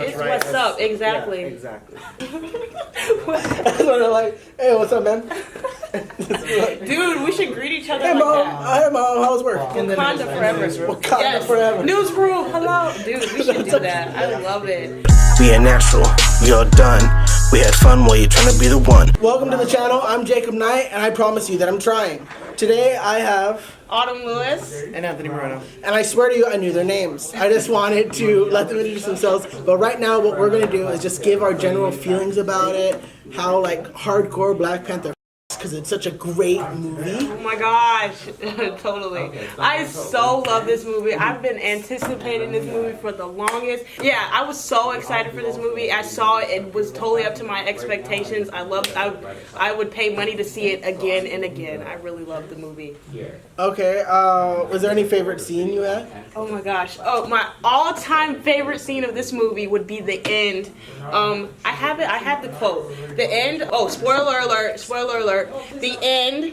It's right what's up, exactly. Yeah, exactly. Sort of like, hey, what's up, man? Dude, we should greet each other Hey, like mom. that. Hey, mom. How's work? Wakanda forever. Wakanda forever. Newsroom, hello. Dude, we should do that. I love it. We ain't natural, we all done. We had fun while you're trying to be the one. Welcome to the channel. I'm Jacob Knight, and I promise you that I'm trying. Today I have Autumn Lewis. And Anthony Moreno. and I swear to you, I knew their names. I just wanted to let them introduce themselves. But right now, what we're gonna do is just give our general feelings about it, how like hardcore Black Panther, because it's such a great movie. Oh my gosh, totally. I so love this movie. I've been anticipating this movie for the longest. Yeah, I was so excited for this movie. I saw it. It was totally up to my expectations. I would pay money to see it again and again. I really loved the movie. Okay, was there any favorite scene you had? Oh my gosh. Oh, my all-time favorite scene of this movie would be the end. I have the quote. The end. Oh, spoiler alert. Spoiler alert. The end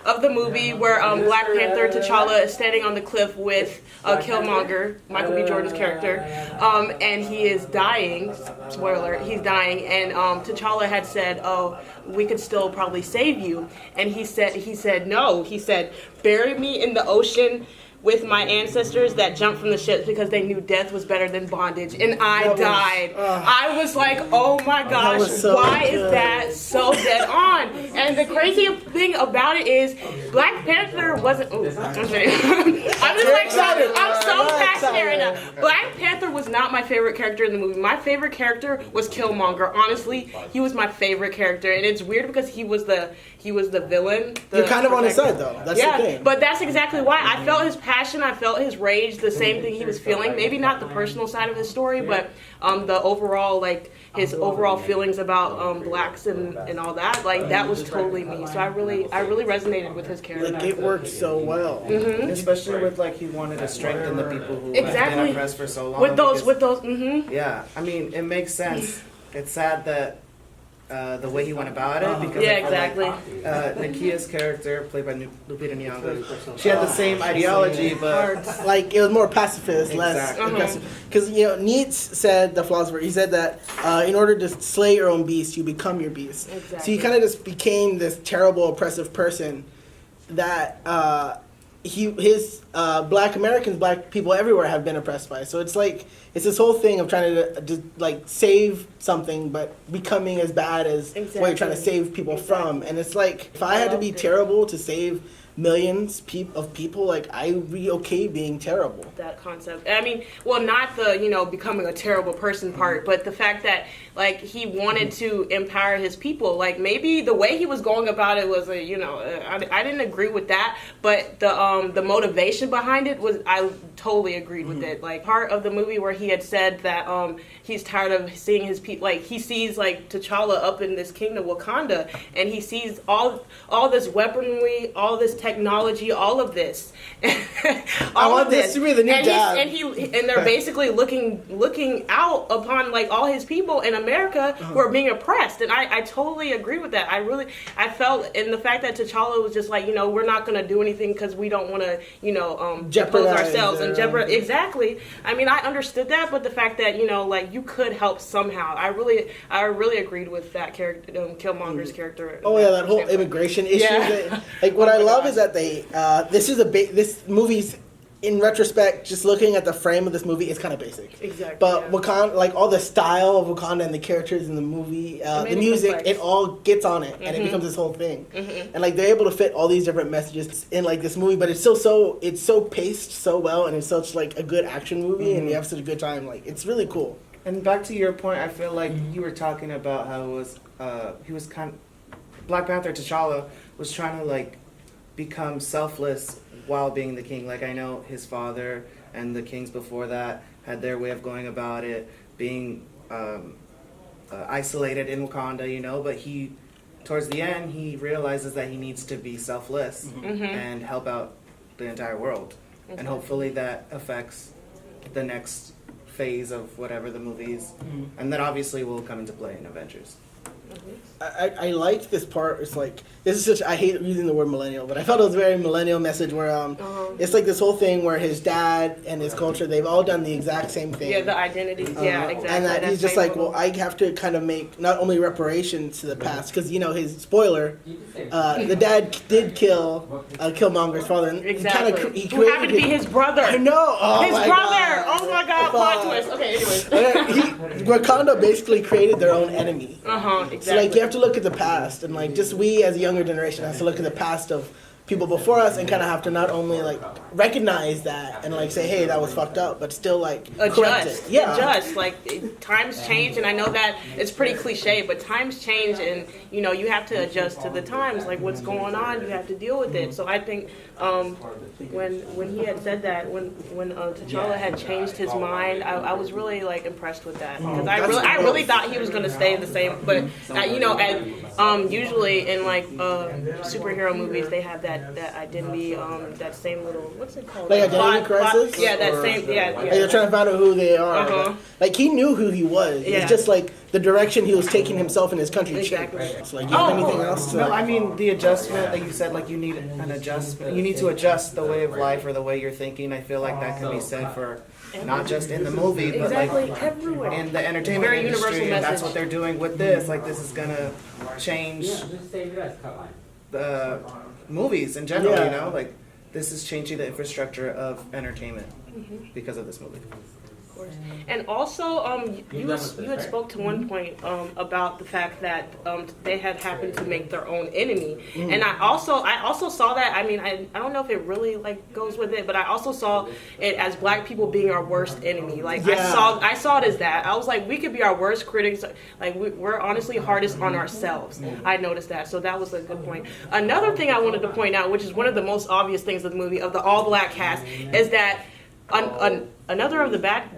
of the movie where Black Panther T'Challa is standing on the cliff with Killmonger, Michael B. Jordan's character, and he is dying. Spoiler, he's dying, and T'Challa had said, "Oh, we could still probably save you," and he said no. He said, "Bury me in the ocean with my ancestors that jumped from the ships because they knew death was better than bondage," and I died. I was like, oh my gosh, so why good. is that so dead on? And the crazy thing about it is Black Panther wasn't, I'm just like, I'm so passionate right now. Black Panther was not my favorite character in the movie. My favorite character was Killmonger. Honestly, he was my favorite character, and it's weird because he was the villain. You're kind of on his side, though. That's the thing. But that's exactly why. I felt his passion, I felt his rage, the same thing he was feeling. Maybe not the personal side of his story, but the overall, like, his overall feelings about blacks and all that, like, that was totally me. So I really resonated with his character. Like, it worked so well. Mm-hmm. Especially with, like, he wanted to strengthen the people who have Exactly. been oppressed for so long. Yeah, I mean, it makes sense. It's sad that the way he went about it, because yeah, exactly. Nakia's character, played by Lupita Nyong'o, she had the same ideology, but Like, it was more pacifist, less Exactly. aggressive. Because, Nietzsche said, the philosopher, he said that in order to slay your own beast, you become your beast. Exactly. So he kind of just became this terrible, oppressive person that Black Americans, Black people everywhere have been oppressed by. So it's like, it's this whole thing of trying to like save something, but becoming as bad as what you're trying to save people from. And it's like, if I had to be terrible to save millions of people, like, I would be okay being terrible. That concept. I mean, well, not the, becoming a terrible person part, but the fact that, like, he wanted to empower his people. Like, maybe the way he was going about it was, I didn't agree with that, but the motivation behind it was, I totally agreed with it. Like, part of the movie where he had said that he's tired of seeing his people, like, he sees, like, T'Challa up in this kingdom, Wakanda, and he sees all this weaponry, all this technology, all of this. I want this to be the new dad. And they're basically looking out upon, like, all his people in America who are being oppressed. And I totally agree with that. I felt in the fact that T'Challa was just like, we're not going to do anything because we don't want to, jeopardize ourselves and jeopardize. Exactly. I mean, I understood that, but the fact that, like, you could help somehow. I really agreed with that character, Killmonger's character. Oh yeah, that whole immigration issue. Yeah. Like, what I love is that they this movie's, in retrospect, just looking at the frame of this movie, is kind of basic. Exactly. But Wakanda, like, all the style of Wakanda and the characters in the movie, the music, it all gets on it, and it becomes this whole thing. And, like, they're able to fit all these different messages in, like, this movie, but it's still it's so paced so well, and it's such, like, a good action movie, and you have such a good time. Like, it's really cool. And back to your point, I feel like you were talking about how Black Panther T'Challa was trying to, like, become selfless while being the king. Like, I know his father and the kings before that had their way of going about it, being isolated in Wakanda, but he, towards the end, he realizes that he needs to be selfless and help out the entire world. And hopefully that affects the next phase of whatever the movies, and that obviously will come into play in Avengers. I liked this part. It's like this is such. I hate using the word millennial, but I felt it was a very millennial message where it's like this whole thing where his dad and his culture, they've all done the exact same thing. Yeah, the identities. Yeah, exactly. And that he's just like, well, I have to kind of make not only reparations to the past because his spoiler, the dad did kill Killmonger's father. And exactly. He who happened to be his brother. I know. Oh his my brother. God. Oh my God. Plot twist. Okay. Anyways. Wakanda basically created their own enemy. Exactly. So like you have to look at the past, and like just we as a younger generation has to look at the past of people before us and kind of have to not only like recognize that and like say, hey, that was fucked up, but still like correct it. Yeah, adjust. Like times change, and I know that it's pretty cliche, but times change, and you have to adjust to the times. Like what's going on, you have to deal with it. So I think when he had said that, when T'Challa had changed his mind, I was really like impressed with that because I really thought he was going to stay the same. But usually in like superhero movies, they have that identity, that same little, what's it called? Like identity crisis? Yeah, that same, yeah. Like they're trying to find out who they are. But, like he knew who he was. Yeah. It's just like the direction he was taking himself and his country Exactly. changed. So like, you have anything else to? No, I mean the adjustment that you said, like you need an adjustment. You need to adjust the way of life or the way you're thinking. I feel like that can be said for not just in the movie, but Exactly, like everywhere. in the entertainment Very industry. universal And that's message. what they're doing with this. Like this is gonna change the movies in general. Yeah. Like this is changing the infrastructure of entertainment because of this movie. And also, you had spoke to one point about the fact that they had happened to make their own enemy, and I also saw that. I mean, I don't know if it really like goes with it, but I also saw it as Black people being our worst enemy. Like I saw it as that. I was like, we could be our worst critics. Like we're honestly hardest on ourselves. I noticed that, so that was a good point. Another thing I wanted to point out, which is one of the most obvious things of the movie, of the all Black cast, is that another of the bad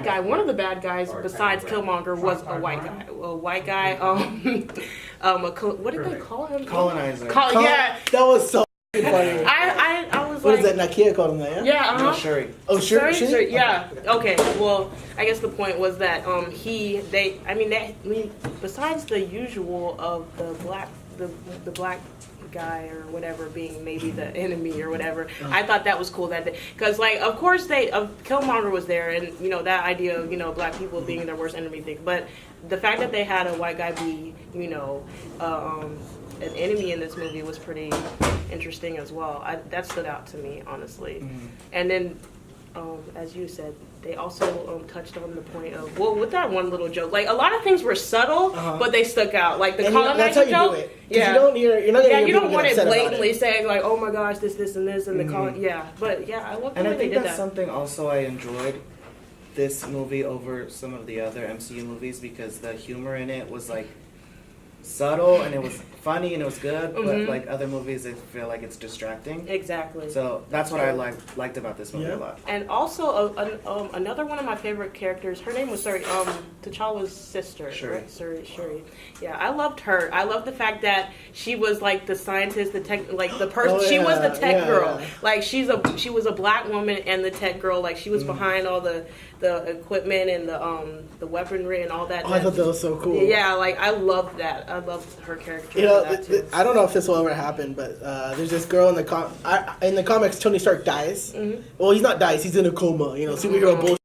guy, one of the bad guys besides Killmonger was a white guy. A white guy. What did they call him? Colonizer. Yeah. That was so funny. I was What like, is that? Nakia called him that, yeah? Yeah. No, Shuri. Oh, sure. Sure, yeah. Okay. Well, I guess the point was that besides the usual of the black guy or whatever being maybe the enemy or whatever, I thought that was cool that because like of course Killmonger was there, and that idea of Black people being their worst enemy thing, but the fact that they had a white guy be an enemy in this movie was pretty interesting as well. That stood out to me, honestly. And then as you said, they also touched on the point of, well, with that one little joke, like a lot of things were subtle, but they stuck out. Like the colonizer joke. Do it. Yeah. You're not gonna you don't want it upset about blatantly saying like, oh my gosh, this, and this, and the colon. Yeah, but yeah, I love the And way I they think did that's that. something also I enjoyed this movie over some of the other MCU movies because the humor in it was like subtle and it was funny and it was good, but like other movies, I feel like it's distracting. Exactly. So that's what I liked about this movie a lot. And also another one of my favorite characters, her name was T'Challa's sister. Shuri. Right? Shuri. Yeah, I loved her. I loved the fact that she was like the scientist, the tech, like the person. She was the tech girl. Yeah. Like she was a Black woman and the tech girl. Like she was behind all the equipment and the weaponry and all that. Oh, I thought that was so cool. Yeah, like I loved that. I loved her character. I don't know if this will ever happen, but there's this girl in the comics. Tony Stark dies. Well, he's not dies. He's in a coma. Superhero bullshit.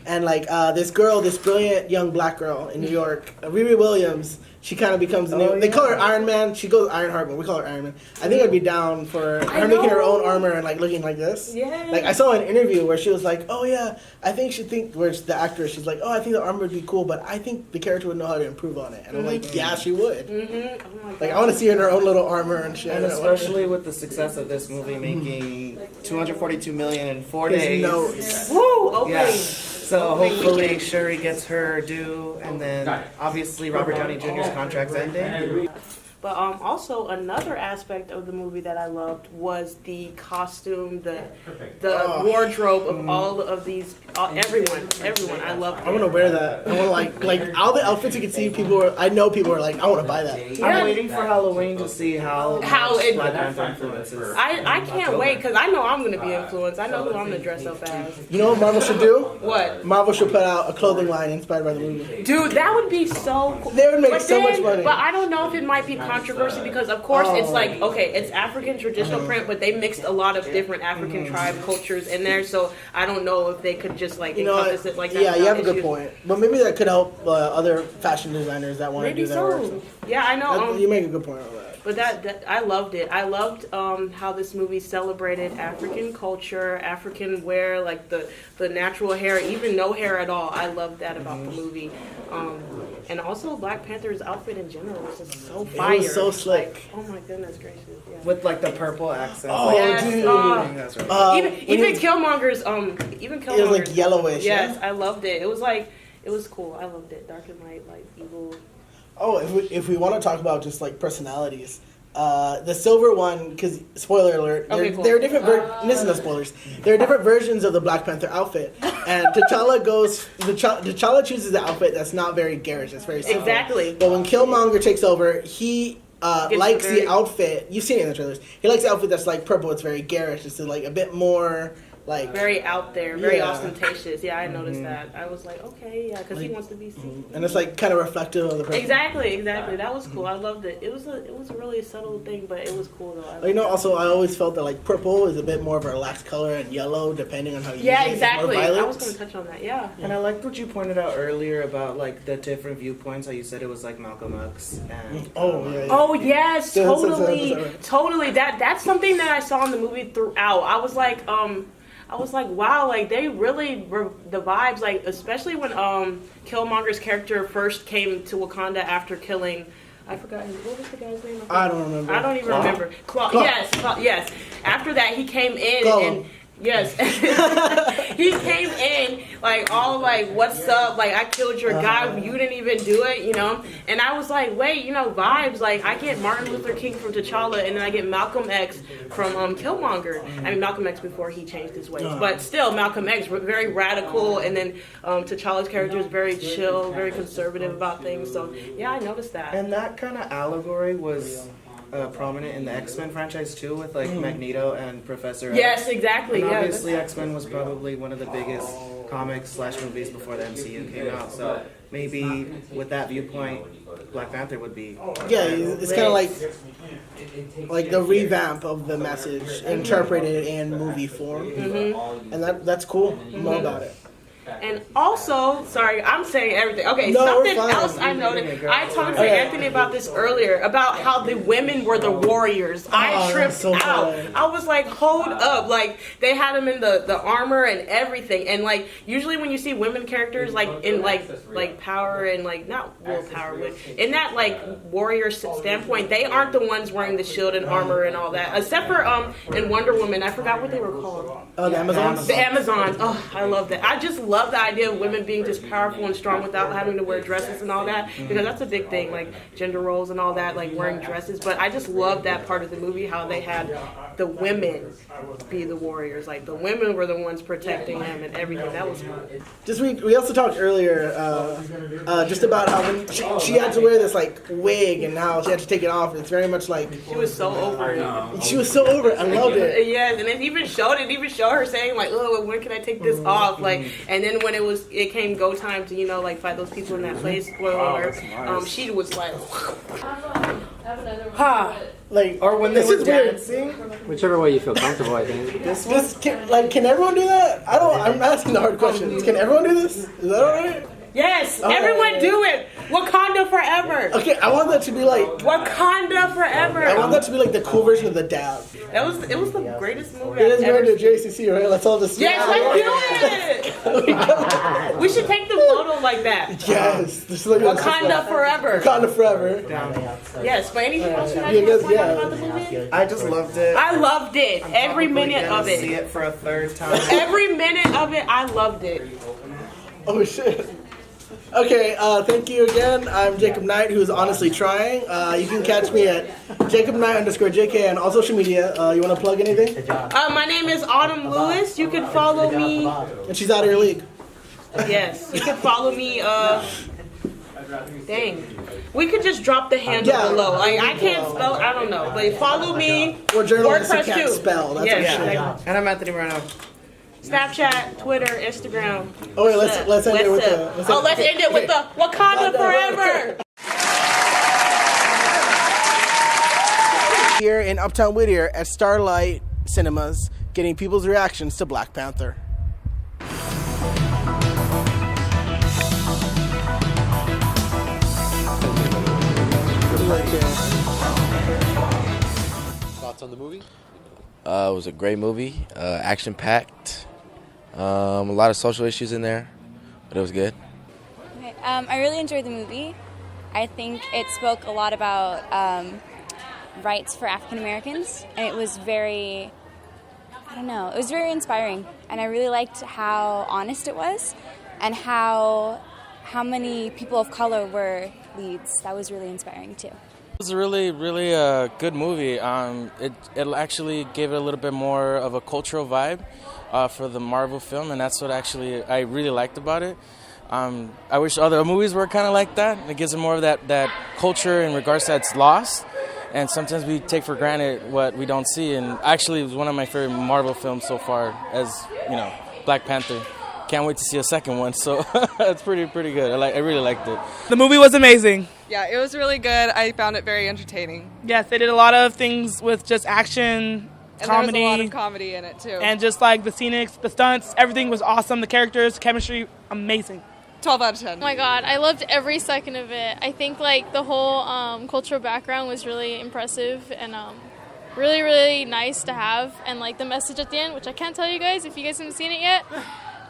And like this brilliant young Black girl in New York, Riri Williams. She kind of becomes the new. They call her Iron Man. She goes Ironheart, but we call her Iron Man. I think I'd be down for her making her own armor and like looking like this. Yeah. Like I saw an interview where she was like, "Oh yeah, I think where the actress, she's like, oh, I think the armor would be cool, but I think the character would know how to improve on it." And I'm like, yeah, she would. Oh like I want to see her in her own little armor and shit. And especially with the success of this movie making $242 million in 4 days. Woo! Okay. Yeah. So hopefully Shuri gets her due, and then obviously Robert Downey Jr.'s contract's ending. But also another aspect of the movie that I loved was the costume, the wardrobe of all of these, everyone. I loved it. I want to wear that. I want to like all the outfits you can see. I know people are like, I want to buy that. I'm waiting for Halloween to see how it Black Panther influences. I can't wait because I know I'm going to be influenced. I know who I'm going to dress up as. You know what Marvel should do? What? Marvel should put out a clothing line inspired by the movie. Dude, that would be so cool. They would make so much money. But I don't know if it might be controversy because, of course, it's like, okay, it's African traditional print, but they mixed a lot of different African tribe cultures in there, so I don't know if they could just, like, encompass it like that. Yeah, you have a good point. But maybe that could help other fashion designers that want to do their work. Yeah, I know. You make a good point on that. But that I loved it. I loved how this movie celebrated African culture, African wear, like the natural hair, even no hair at all. I loved that about the movie. And also Black Panther's outfit in general was just so fire. It was so slick. Like, oh my goodness gracious. Yeah. With like the purple accent. Oh, yes, dude. That's right. Even Killmonger's it was like yellowish. Yes, Yeah? I loved it. It was like it was cool. I loved it. Dark and light, like evil. Oh, if we want to talk about just like personalities, the silver one, because spoiler alert, there are different. This is no spoilers. There are different versions of the Black Panther outfit, and T'Challa T'Challa chooses the outfit that's not very garish. It's very simple. Exactly. But when Killmonger takes over, he likes the outfit. You've seen it in the trailers. He likes the outfit that's like purple. It's very garish. It's like a bit more. Like very out there, very ostentatious. Yeah, I noticed that. I was like, okay, yeah, because he wants to be seen. And it's like kind of reflective of the person. Exactly. That was cool. I loved it. It was a really subtle thing, but it was cool though. Also, I always felt that like purple is a bit more of a relaxed color, and yellow, depending on how you use it, yeah, is exactly. more violent. I was going to touch on that. Yeah. And I liked what you pointed out earlier about like the different viewpoints. How you said it was like Malcolm X and Oh yes, totally. That's something that I saw in the movie throughout. I was like, wow, like they really were the vibes, like especially when Killmonger's character first came to Wakanda after killing. I forgot what was the guy's name? I don't remember. I don't even remember. Claw. Yes. After that, he came in and. Yes. He came in like all like, what's up? Like I killed your guy, you didn't even do it, you know? And I was like, wait, vibes, like I get Martin Luther King from T'Challa and then I get Malcolm X from Killmonger. I mean Malcolm X before he changed his ways. But still Malcolm X very radical and then T'Challa's character is very chill, very conservative about things. So yeah, I noticed that. And that kind of allegory was prominent in the X-Men franchise too, with like Magneto and Professor X. Yes, exactly. And obviously, X-Men was probably one of the biggest comics/movies before the MCU came out. So maybe with that viewpoint, Black Panther would be. Yeah, it's kind of like the revamp of the message interpreted in movie form, and that's cool. More about it. And also, sorry, I'm saying everything. Okay, no, something else I noticed. I talked to Anthony about this earlier, about how the women were the warriors. I tripped out. I was like, hold up. Like, they had them in the armor and everything. And, like, usually when you see women characters, like, in, like power and, like, not willpower, but in that, like, warrior standpoint, they aren't the ones wearing the shield and armor and all that. Except for, in Wonder Woman, I forgot what they were called. Oh, the Amazons? The Amazons. Oh, I love that. I just love the idea of women being just powerful and strong without having to wear dresses and all that, because that's a big thing, like gender roles and all that, like wearing dresses. But I just love that part of the movie, how they had the women be the warriors. Like the women were the ones protecting them and everything. That was cool. Just we also talked earlier just about how when she had to wear this like wig and now she had to take it off. It's very much like she was so over it. She was so over it. I loved it. Yes, and it even showed her saying like, "Oh, when can I take this off?" Like, and then when it came go time to like fight those people in that place, spoiler alert, she was like, like, or when they were dancing. Whichever way you feel comfortable, I think. Can everyone do that? I'm asking the hard questions. Can everyone do this? Is that alright? Yes, everyone do it. Wakanda forever. Okay, I want that to be like Wakanda forever. I want that to be like the cool version of the dab. It was the greatest movie. It is going to JCC, right? Let's all just let's do it. We should take the photo like that. Yes, just like Wakanda forever. Wakanda forever. Yes, but anything else you guys want to point out about the movie? I just loved it. I loved it. Every minute of it. See it for a third time. Every minute of it, I loved it. Oh shit. Okay, thank you again. I'm Jacob Knight, who's honestly trying. You can catch me at JacobKnight_JK on all social media. You want to plug anything? My name is Autumn Lewis. You can follow me. And she's out of your league. Yes, you can follow me. Dang. We could just drop the handle below. Like, I can't spell, I don't know. But follow me. We're journalists who WordPress can't too. spell. That's Yes. And I'm Anthony Moreno. Snapchat, Twitter, Instagram. Oh wait, let's end it with the. Let's end it with the Wakanda Forever. Here in Uptown Whittier at Starlight Cinemas, getting people's reactions to Black Panther. Thoughts on the movie? It was a great movie, action-packed, a lot of social issues in there, but it was good. Okay, I really enjoyed the movie. I think it spoke a lot about rights for African Americans, and it was very, it was very inspiring. And I really liked how honest it was, and how many people of color were leads. That was really inspiring too. It was a really good movie. It actually gave it a little bit more of a cultural vibe for the Marvel film, and that's what actually I really liked about it. I wish other movies were kind of like that. It gives it more of that culture in regards to it's lost, and sometimes we take for granted what we don't see. And actually, it was one of my favorite Marvel films so far, as you know, Black Panther. Can't wait to see a second one, so it's pretty good. I really liked it. The movie was amazing. Yeah, it was really good. I found it very entertaining. Yes, they did a lot of things with just action, comedy. And there was a lot of comedy in it, too. And just like the scenics, the stunts, everything was awesome. The characters, chemistry, amazing. 12 out of 10. Oh my god, I loved every second of it. I think like the whole cultural background was really impressive and really nice to have. And like the message at the end, which I can't tell you guys if you guys haven't seen it yet,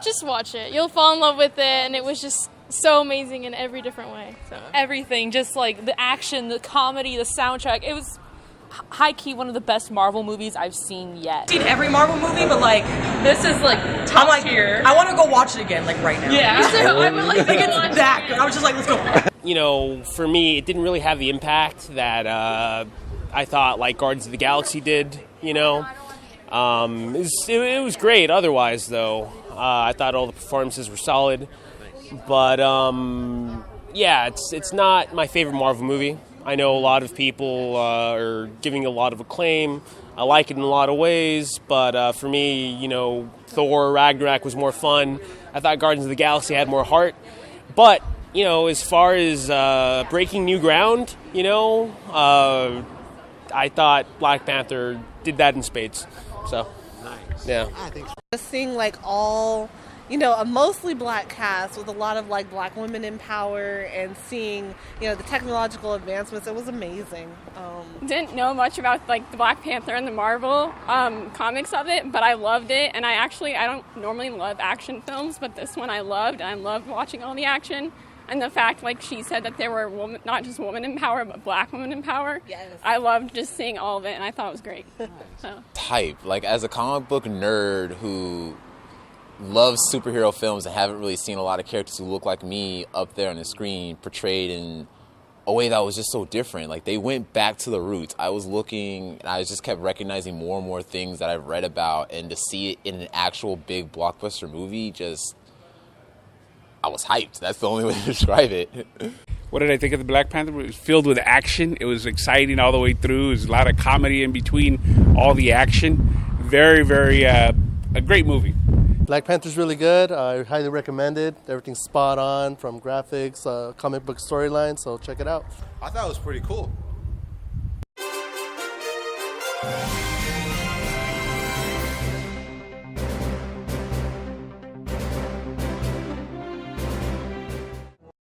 just watch it. You'll fall in love with it, and it was just so amazing in every different way. So everything, just like the action, the comedy, the soundtrack. It was high-key one of the best Marvel movies I've seen yet. I've seen every Marvel movie, but like this is like top tier. I want to go watch it again, like right now. Yeah, I would like to think it's that good. I was just like, let's go. You know, for me, it didn't really have the impact that I thought like Guardians of the Galaxy did. You know, it was great. Otherwise, though, I thought all the performances were solid. But yeah, it's not my favorite Marvel movie. I know a lot of people are giving a lot of acclaim. I like it in a lot of ways, but for me, you know, Thor Ragnarok was more fun. I thought Guardians of the Galaxy had more heart. But, you know, as far as breaking new ground, you know, I thought Black Panther did that in spades. So, yeah. Just seeing like all, you know, a mostly black cast with a lot of like black women in power and seeing, you know, the technological advancements, it was amazing. Didn't know much about like the Black Panther and the Marvel comics of it, but I loved it. And I don't normally love action films, but this one I loved, and I loved watching all the action. And the fact, like she said, that there were not just women in power, but black women in power. Yes. I loved just seeing all of it, and I thought it was great. So. Type, like as a comic book nerd who loves superhero films and haven't really seen a lot of characters who look like me up there on the screen portrayed in a way that was just so different. Like they went back to the roots. I was looking and I just kept recognizing more and more things that I've read about, and to see it in an actual big blockbuster movie, I was hyped. That's the only way to describe it. What did I think of the Black Panther? It was filled with action. It was exciting all the way through. There was a lot of comedy in between all the action. Very, a great movie. Black Panther's really good. I highly recommend it. Everything's spot on from graphics, comic book storyline, so check it out. I thought it was pretty cool.